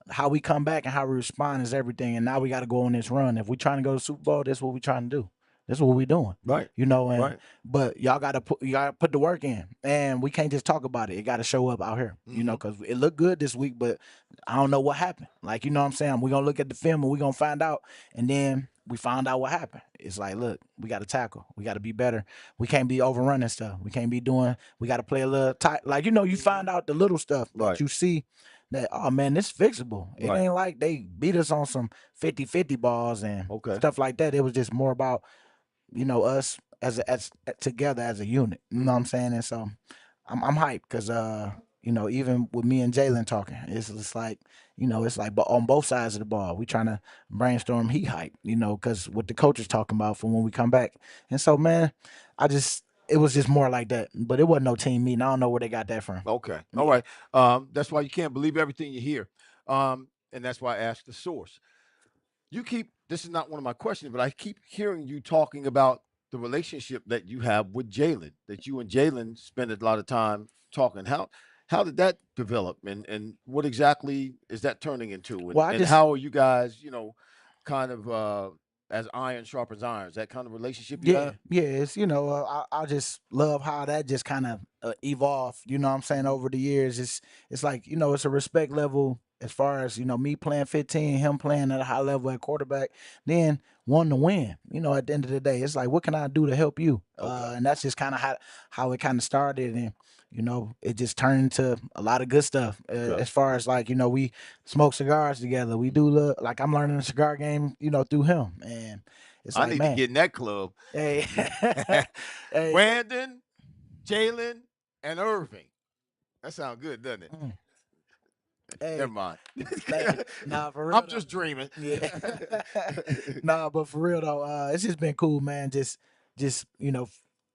how we come back and how we respond is everything. And now we got to go on this run. If we trying to go to the Super Bowl, that's what we trying to do. That's what we doing. Right. And Right. but y'all gotta put the work in, and we can't just talk about it. It got to show up out here, Mhm. because it looked good this week, but I don't know what happened. Like, you know what I'm saying? We're gonna look at the film and we're gonna find out. And then we found out what happened. It's like, look, we gotta tackle. We gotta be better. We can't be overrunning stuff. We can't be doing, we gotta play a little tight. Like, you find out the little stuff that Right. you see that, oh man, this fixable. It Right. ain't like they beat us on some 50-50 balls and Okay. stuff like that. It was just more about, us as together as a unit. You know what I'm Mhm. saying? And so I'm hyped because even with me and Jalen talking, it's just like, it's like, but on both sides of the ball, we trying to brainstorm he hype, because what the coach is talking about for when we come back. And so, man, it was just more like that. But it wasn't no team meeting. I don't know where they got that from. Okay. All Yeah. right. That's why you can't believe everything you hear. And that's why I asked the source. You keep, this is not one of my questions, but I keep hearing you talking about the relationship that you have with Jalen, that you and Jalen spend a lot of time talking. How did that develop, and what exactly is that turning into, Well, I and just how are you guys, kind of as iron sharpens iron? Is that kind of relationship you Yeah, have? yeah. It's I just love how that just kind of evolved. You know what I'm saying, Mhm. over the years. It's like, it's a respect level as far as, me playing 15, him playing at a high level at quarterback, then wanting to win. At the end of the day, it's like, what can I do to help you? Okay. And that's just kind of how it kind of started, and it just turned into a lot of good stuff. Okay. As far as like, we smoke cigars together. We do look like I'm learning the cigar game, through him, and it's I like, need to man. get in that club. Hey, hey, Brandon, Jalen, and Irving. That sounds good, doesn't it? mm, Never hey, mind. nah, for real I'm though. just dreaming. Yeah, nah, but for real though, it's just been cool, man. Just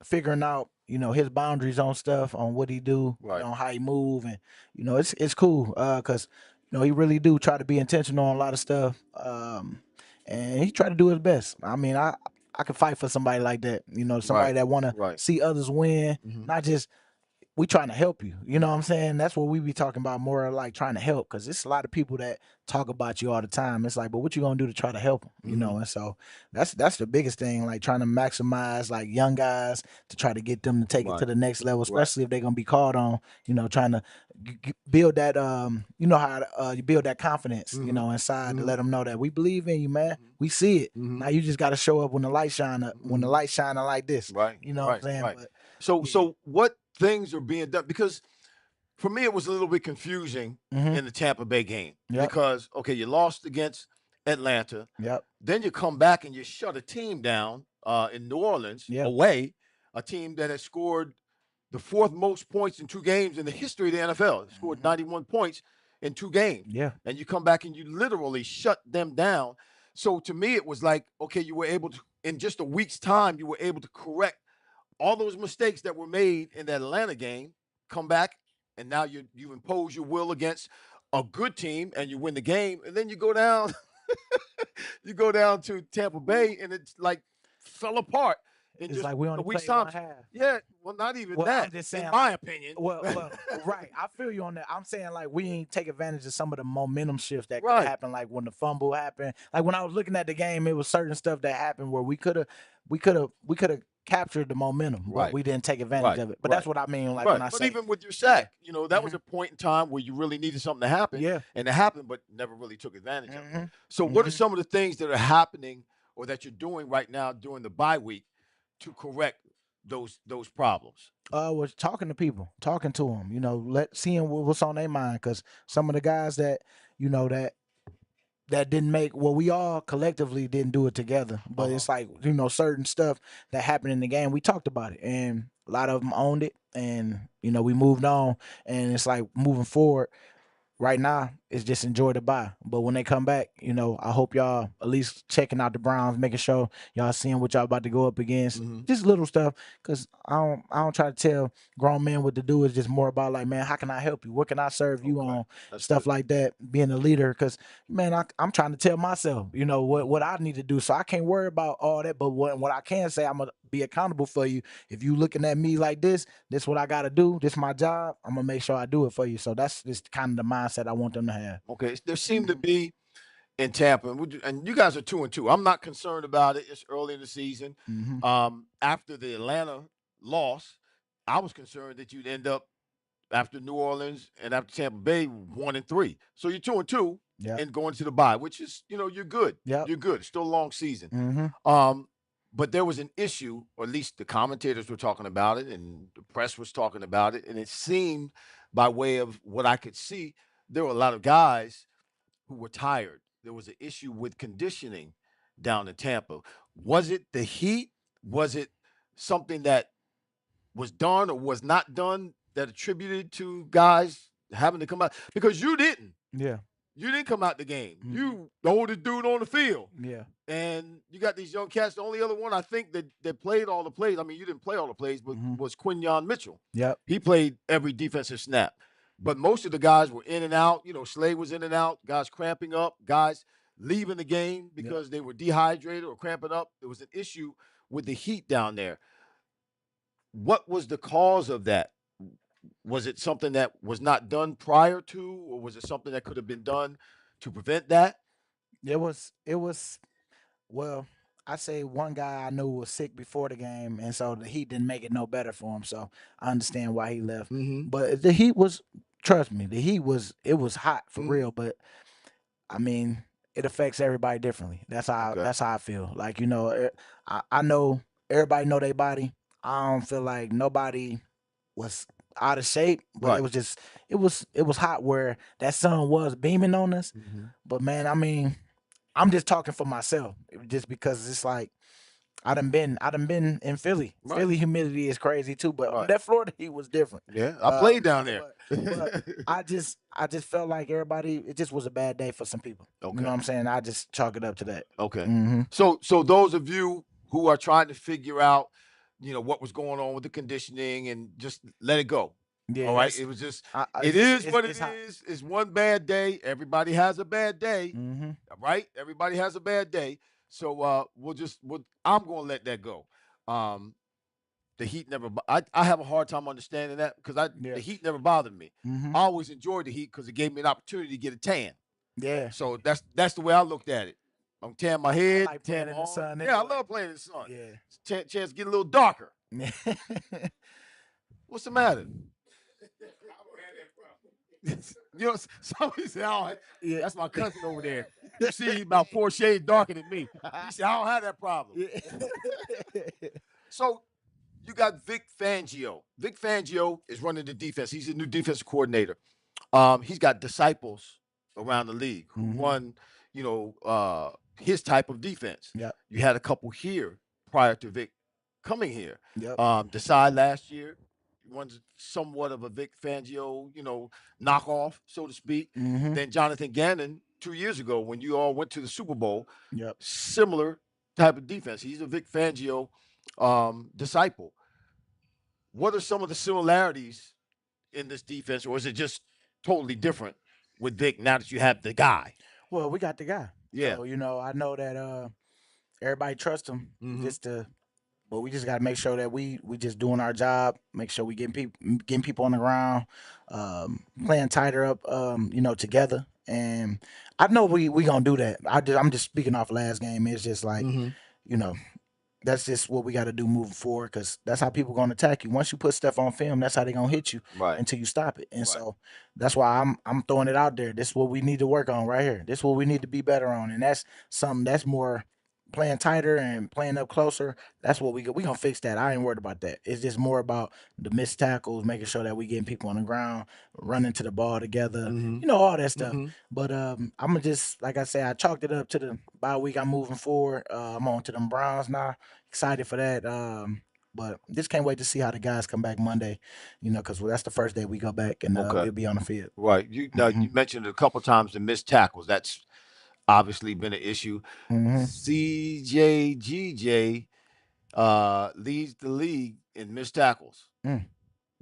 figuring out, his boundaries on stuff, on what he do, Right. on how he move, and it's cool, cause he really do try to be intentional on a lot of stuff, and he try to do his best. I mean, I could fight for somebody like that, Right. somebody that want to Right. see others win, Hmm. not just we trying to help you. You know what I'm saying? That's what we be talking about, more like trying to help, because it's a lot of people that talk about you all the time. It's like, but what you gonna do to try to help them? Hmm. And so that's the biggest thing, like trying to maximize like young guys to try to get them to take it Right. to the next level, Right. especially if they're gonna be called on. Trying to build that how you build that confidence, Hmm. inside, to Hmm. let them know that we believe in you, man. Hmm. We see it. Hmm. Now you just got to show up when the light shine up, when the Hmm. light shining like this. Right. You know what Right. I'm saying? Right. But So, yeah. what things are being done? Because for me, it was a little bit confusing Mm-hmm. in the Tampa Bay game Yep. because okay, you lost against Atlanta, Yep. then you come back and you shut a team down in New Orleans Yeah. away, a team that has scored the fourth most points in two games in the history of the NFL. It scored Mhm. 91 points in two games. Yeah. And you come back and you literally shut them down. So to me, it was like, okay, you were able to, in just a week's time, you were able to correct all those mistakes that were made in that Atlanta game, come back, and now you impose your will against a good team and you win the game. And then you go down you go down to Tampa Bay and it's like fell apart in It's just like we a only week's played time. one half. Yeah, well, not even Well, I'm that, just in saying, my like, opinion. well, right. I feel you on that. I'm saying like we ain't take advantage of some of the momentum shifts that could have Right. happened, like when the fumble happened. Like when I was looking at the game, it was certain stuff that happened where we could have captured the momentum, but Right. we didn't take advantage Right. of it. But that's Right. what I mean, like when Right. I But say, even with your yeah, sack, that was hmm a point in time where you really needed something to happen, yeah, and it happened, but never really took advantage of it. hmm So, what are hmm some of the things that are happening or that you're doing right now during the bye week to correct those problems? was talking to people, talking to them, seeing what's on their mind, because some of the guys that that that didn't make well we all collectively didn't do it together, but Uh-huh. it's like certain stuff that happened in the game we talked about it, and a lot of them owned it, and we moved on, and it's like moving forward right now it's just enjoy the buy. But when they come back, I hope y'all at least checking out the Browns, making sure y'all seeing what y'all about to go up against. Hmm. Just little stuff, cause I don't try to tell grown men what to do. It's just more about like, man, how can I help you? What can I serve you Okay, on? that's Stuff good. like that. Being a leader, cause man, I'm trying to tell myself, what I need to do. So I can't worry about all that. But what I can say, I'm gonna be accountable for you. If you looking at me like this what I gotta do. This my job. I'm gonna make sure I do it for you. So that's just kind of the mindset I want them to have. Okay, there seemed to Mhm. be in Tampa, and you guys are 2-2. I'm not concerned about it. It's early in the season. Mhm. After the Atlanta loss, I was concerned that you'd end up after New Orleans and after Tampa Bay 1-3. So you're 2-2 Yep. and going to the bye, which is you're good. Yep. You're good. It's still a long season. Mhm. Um, but there was an issue, or at least the commentators were talking about it, and the press was talking about it, and it seemed, by way of what I could see, there were a lot of guys who were tired. There was an issue with conditioning down in Tampa. Was it the heat? Was it something that was done or was not done that attributed to guys having to come out? Because you didn't. Yeah. You didn't come out the game. Mhm. You the oldest dude on the field. Yeah. And you got these young cats. The only other one I think that played all the plays. I mean, you didn't play all the plays, but Mhm. was Quinyon Mitchell. Yep. He played every defensive snap. But most of the guys were in and out. Slade was in and out. Guys cramping up. Guys leaving the game Yep. because they were dehydrated or cramping up. There was an issue with the heat down there. What was the cause of that? Was it something that was not done prior to, or was it something that could have been done to prevent that? It was well, I say one guy I knew was sick before the game, and so the heat didn't make it no better for him. So I understand why he left. Mm-hmm. But the heat was, trust me, the heat was it was hot for Mm-hmm. real. But I mean, it affects everybody differently. That's how Okay. that's how I feel. Like I know everybody know their body. I don't feel like nobody was out of shape, but it Right. was just it was hot where that sun was beaming on us. Mm-hmm. But man, I mean, I'm just talking for myself, just because it's like I done been in Philly. Right. Philly humidity is crazy too, but Right. that Florida heat was different. Yeah, I played down there. But I just felt like everybody, it just was a bad day for some people. You know Okay. what I'm saying? I just chalk it up to that. Okay. Hmm. So those of you who are trying to figure out, what was going on with the conditioning, and just let it go. All Yeah, right. it's It was just it's it just is what it it's hot. is. It's one bad day. Everybody has a bad day. Hmm. All right. Everybody has a bad day. So I'm gonna let that go. Um the heat never I have a hard time understanding that because the Yeah. heat never bothered me. Hmm. I always enjoyed the heat because it gave me an opportunity to get a tan. Yeah. So that's the way I looked at it. I'm tan my I head, like tan playing my in the arm. sun Yeah, I anyway. love playing in the sun. Yeah. Chance to get a little darker. Yeah. What's the matter? Somebody said, "Oh, Yeah. that's my cousin over there. You see, he's about 4 shades darker than me." He said, "I don't have that problem." Yeah. So you got Vic Fangio. Vic Fangio is running the defense. He's a new defensive coordinator. He's got disciples around the league who Hmm. run, his type of defense. Yep. You had a couple here prior to Vic coming here. Yep. Desai last year runs somewhat of a Vic Fangio, knockoff, so to speak. Hmm. Then Jonathan Gannon 2 years ago when you all went to the Super Bowl, Yep. similar type of defense. He's a Vic Fangio disciple. What are some of the similarities in this defense, or is it just totally different with Vic now that you have the guy? Well, we got the guy. Yeah. So, I know that everybody trusts him, Mm-hmm. just to but we just got to make sure that we just doing our job, make sure we getting people on the ground, playing tighter up, together. And I know we gonna do that. I'm just speaking off last game. It's just like, Mm-hmm. you know that's just what we got to do moving forward, because that's how people gonna attack you. Once you put stuff on film, that's how they gonna hit you Right. until you stop it. And Right. so that's why I'm throwing it out there. This is what we need to work on right here. This is what we need to be better on, and that's something that's more playing tighter and playing up closer, that's what we gonna fix that. I ain't worried about that. It's just more about the missed tackles, making sure that we getting people on the ground, running to the ball together, Mm-hmm. all that stuff. Mm-hmm. But I'm gonna just like I say, I chalked it up to the bye week. I'm moving forward. I'm on to them Browns now. Excited for that. But just can't wait to see how the guys come back Monday. Because that's the first day we go back and Okay. we'll be on the field. Right. You now Hmm. you mentioned a couple times the missed tackles. That's obviously been an issue. Hmm. CJGJ leads the league in missed tackles. Mm.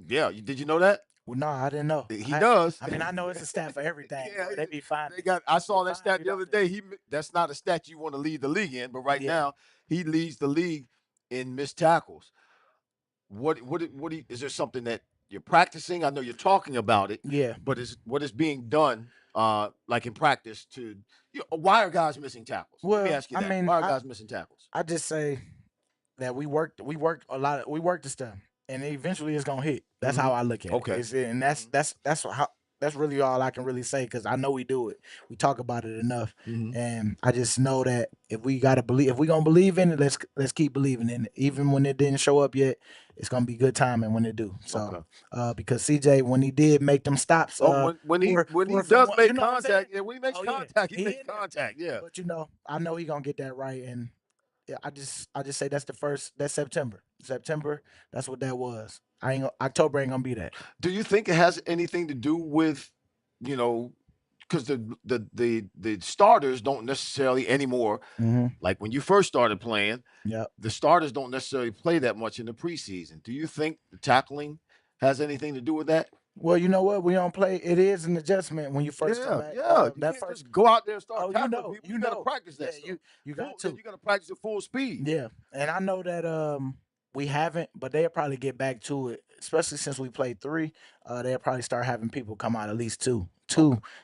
Yeah, did you know that? Well, no, I didn't know. He does. I mean, I know it's a stat for everything, Yeah, bro. They be fine. they got. I They saw that find stat you the other out there. day. That's not a stat you want to lead the league in, but right Yeah, now he leads the league in missed tackles. Is there something that you're practicing? I know you're talking about it, yeah. but is what is being done, like in practice to, why are guys missing tackles? Let me Well, ask you I that. mean, Why are I guys missing tackles? I just say that we worked a lot. We worked the stuff, and eventually it's gonna hit. That's Mm-hmm. how I look at it. Okay. And that's really all I can really say because I know we do it. We talk about it enough, Mm-hmm. and I just know that if we gonna believe in it, let's keep believing in it. Even when it didn't show up yet, it's gonna be good timing when it do. So, Okay. because CJ when he did make them stops, Oh, when he from does one, make what I'm saying? contact, yeah, when he makes Oh yeah, contact, he he makes in there. contact. Yeah. But I know he gonna get that right, and yeah, I just say that's the first. That's September. September. That's what that was. October ain't gonna be that. Do you think it has anything to do with, you know, because the starters don't necessarily anymore, Hmm. like when you first started playing, Yeah. the starters don't necessarily play that much in the preseason. Do you think the tackling has anything to do with that? Well, you know what? We don't play. It is an adjustment when you first come Yeah, back. yeah. You That can't first. just go out there and start Oh, tackling people. you You got to know. practice Yeah, that stuff. you got Yeah, to. you got to practice at full speed. Yeah, and I know that we haven't, but they'll probably get back to it, especially since we played three. They'll probably start having people come out at least Okay.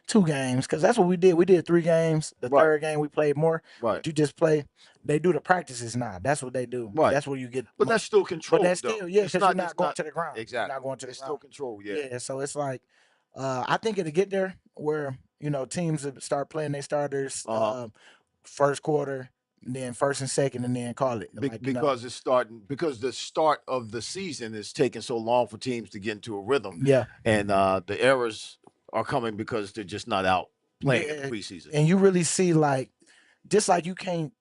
two games, because that's what we did. We did 3 games. The Right. third game we played more, Right. but you just play. They do the practices now. That's what they do. Right. That's where you get. But that's still But controlled that's though. still, yeah, It's because you're not. not It's going not to the ground. You're not exactly. going to the It's still ground. controlled. Yeah. Yeah, so it's like, I think it'll get there where teams will start playing their starters. Uh huh. First quarter, then first and second, and then call it Because it's starting because the start of the season is taking so long for teams to get into a rhythm, yeah, and the errors are coming because they're just not out playing in the yeah, preseason. and you really see like just like you can't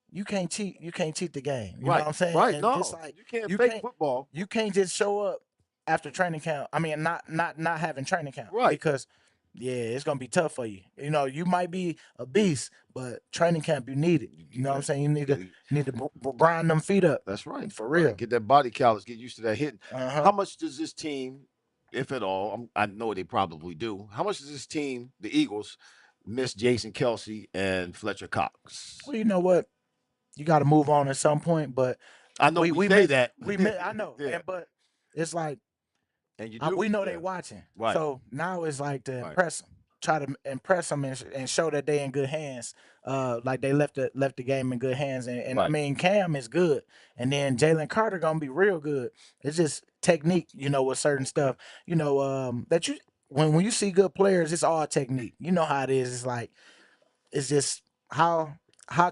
cheat the game. You know Right, what I'm saying? right. And just No, like you can't you fake can't football. you can't just show up after training camp. I mean, not having training camp Right. because yeah, it's gonna be tough for you. You might be a beast, but training camp you need it. You You know what I'm got, saying? you got, You need to grind them feet up that's right. for Right. real. Get that body callus. Get used to that hitting. Uh huh. How much does this team, if at all, I know they probably do. How much does this team, the Eagles, miss Jason Kelsey and Fletcher Cox? Well, you know what? You got to move on at some point, but I know we we say miss that. I know, Yeah, but it's like and you do. we know they Yeah. watching, Right. so now it's like to Right. impress them, try to impress them and show that they in good hands. Like they left the game in good hands, and I Right. mean Cam is good, and then Jalen Carter gonna be real good. It's just technique, with certain Okay. stuff, that you when you see good players, it's all technique. You know how it is. It's like it's just how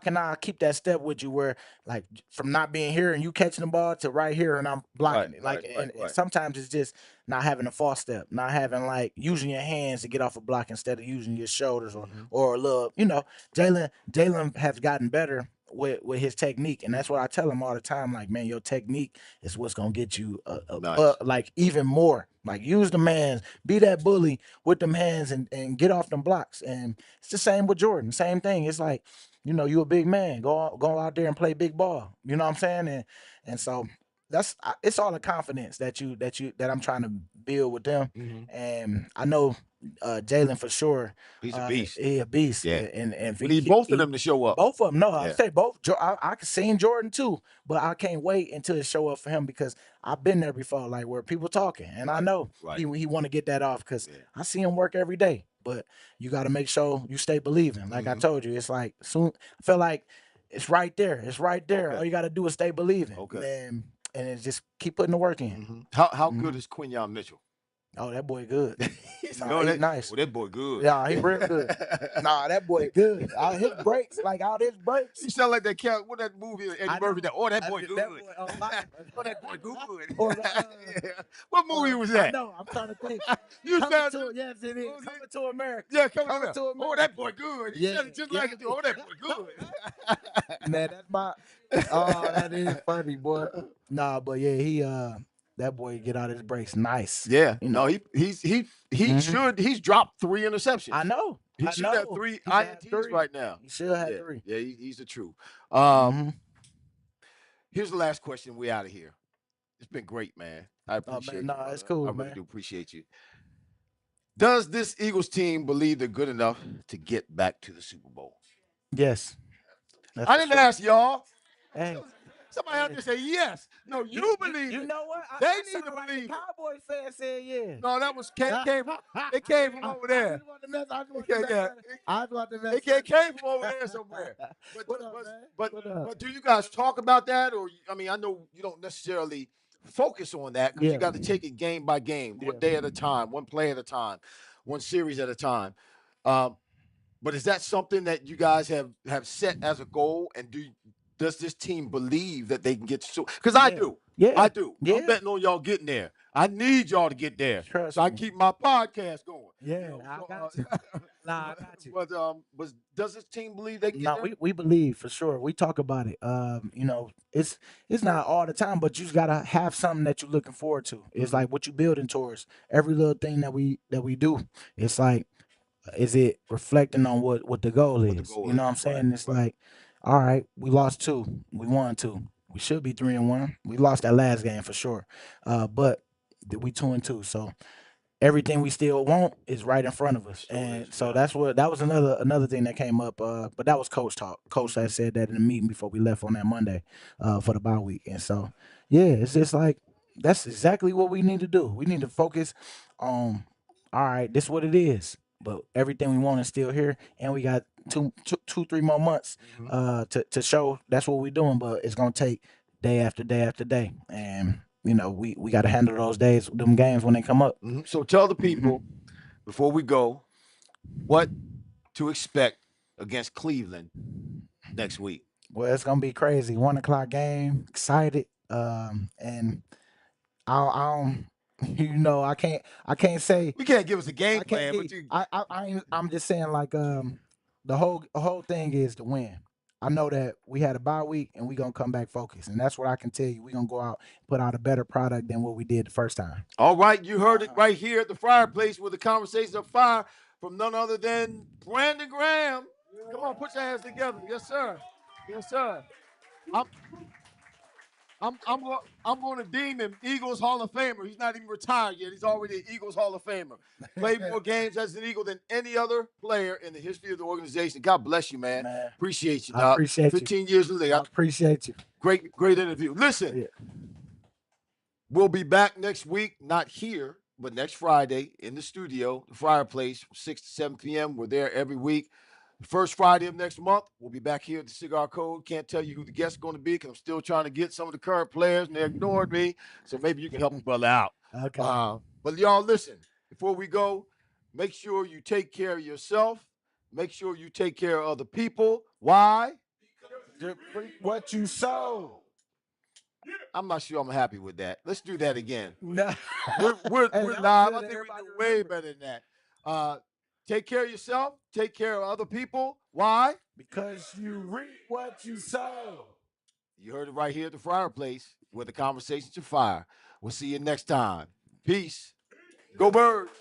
can I keep that step with you where like from not being here and you catching the ball to right here and I'm Right. blocking it. Right. Like Right. and Right. sometimes it's just not having a false step, not having like using your hands to get off a block instead of using your shoulders Hmm. or a little, Jalen has gotten better with his technique, and that's what I tell him all the time. Like, man, your technique is what's gonna get you Nice. like even more. Like, use the hands, be that bully with them hands, and get off them blocks. And it's the same with Jordan. Same thing. It's like, you a big man. Go out there and play big ball. You know what I'm saying? And so it's all the confidence that I'm trying to build with them. Hmm. And I know Jalen for sure. He's a beast. He a beast. Yeah. And if We need both of he them to show up. both of them. No, I Yeah. say both. I could seen Jordan too, but I can't wait until it show up for him because I've been there before, like where people talking, and I Right. know Right. he want to get that off because Yeah. I see him work every day. But you got to make sure you stay believing. Like I Hmm. told you, it's like soon. I feel like it's right there. It's right there. Okay. All you got to do is stay believing, Okay. and it's just keep putting the work in. How good Mhm. is Quinyon Mitchell? Oh, that boy good. He's Nah, oh, he that, nice. oh, that boy good. Yeah, he real good. Nah, that boy good. Out his breaks, like out his breaks. He sound like that cat. What that movie? Eddie I Murphy. know. That oh, that boy That good. boy on life. Oh, that boy good. Or Yeah. What movie was I that? know. I'm trying to think. You Coming sound to yes, it is. what was it? Coming to America. Yeah, coming Coming up. to Oh, America. that boy good. He Yeah, said it just yeah. like it. Oh, that boy good. Man, that's my. Oh, that is funny, boy. Nah, but yeah, he that boy get out his breaks nice. Yeah, You no, know. he Mhm. should. He's dropped 3 I interceptions. know. He I should have know. 3 He should have INTs three. right now. He should have Yeah, three. yeah, he's the truth. Um, Mm-hmm. here's the last question. We out of here. It's been great, man. I Oh man, appreciate you, nah, it's brother. I cool, really man. do appreciate you. Does this Eagles team believe they're good enough to get back to the Super Bowl? Yes, that's I for didn't sure. ask y'all. Hey, Somebody out hey. there say yes. No, you believe You it. know what? They That need to sound like the believe it. Cowboy fan said yeah. No, that was came from it came from over I there. just want to mess. I just It want to came, mess. yeah, I just want to mess. it came from over there somewhere. But What up, man? but What up? but do you guys talk about that, or I mean, I know you don't necessarily focus on that because you Yeah, got to take it game by game, one yeah. day at a time, one play at a time, one series at a time. Um, but is that something that you guys have set as a goal? And does this team believe that they can get to? Because I Yeah, do. I yeah, do. I'm yeah. betting on y'all getting there. I need y'all to get there so Trust I me. keep my podcast going. Yeah, I got you. Nah, I got you. But does this team believe they can get No, there? we believe for sure. We talk about it. You know, it's not all the time, but you just gotta have something that you're looking forward to. It's Mhm. like what you building towards. Every little thing that we do, it's like, is it reflecting on what the goal What the is? goal You know what is? I'm Right. saying? It's Right. like, all right, we lost two, we won two. We should be 3-1. We lost that last game for sure, but we 2-2. So everything we still want is right in front of us. Sure is. And so Yeah. that was another thing that came up. But that was coach talk. Coach Mhm. had said that in the meeting before we left on that Monday, for the bye week. And so yeah, it's just like that's exactly what we need to do. We need to focus on, all right, this is what it is. But everything we want is still here, and we got 3 more months Mhm. to show that's what we're doing. But it's gonna take day after day after day, and we got to handle those days, them games when they come up. Mhm. So tell the Hmm. people before we go what to expect against Cleveland next week. Well, it's gonna be crazy. 1 o'clock game. Excited. And I don't. I can't say. We can't give us a game I can't plan, get. but you I'm just saying like the whole thing is to win. I know that we had a bye week and we gonna come back focused, and that's what I can tell you. We gonna go out put out a better product than what we did the first time. all right, you heard it Uh-huh. right here at the fireplace with the conversation of fire from none other than Brandon Graham. Come on, put your hands together. Yes, sir. Yes, sir. I'm I'm going to deem him Eagles Hall of Famer. He's not even retired yet. He's already an Eagles Hall of Famer. Played more games as an Eagle than any other player in the history of the organization. God bless you, man. Man, Appreciate you, I Doc. appreciate you. 15 years in the league. I appreciate you. Great interview. Listen, Yeah. we'll be back next week, not here, but next Friday in the studio, the fireplace, from 6 to 7 p.m. We're there every week. First Friday of next month, we'll be back here at the Cigar Code. Can't tell you who the guest is going to be because I'm still trying to get some of the current players and they ignored me. So maybe you can help a brother out. Okay. But y'all, listen, before we go, make sure you take care of yourself. Make sure you take care of other people. Why? Just reap what you sow. I'm not sure I'm happy with that. Let's do that again. Nah. We're Hey, that was live. good. I think we Everybody do way remember. better than that. Take care of yourself. Take care of other people. Why? Because you reap what you sow. You heard it right here at the fireplace where the conversations are fire. We'll see you next time. Peace. Go Birds.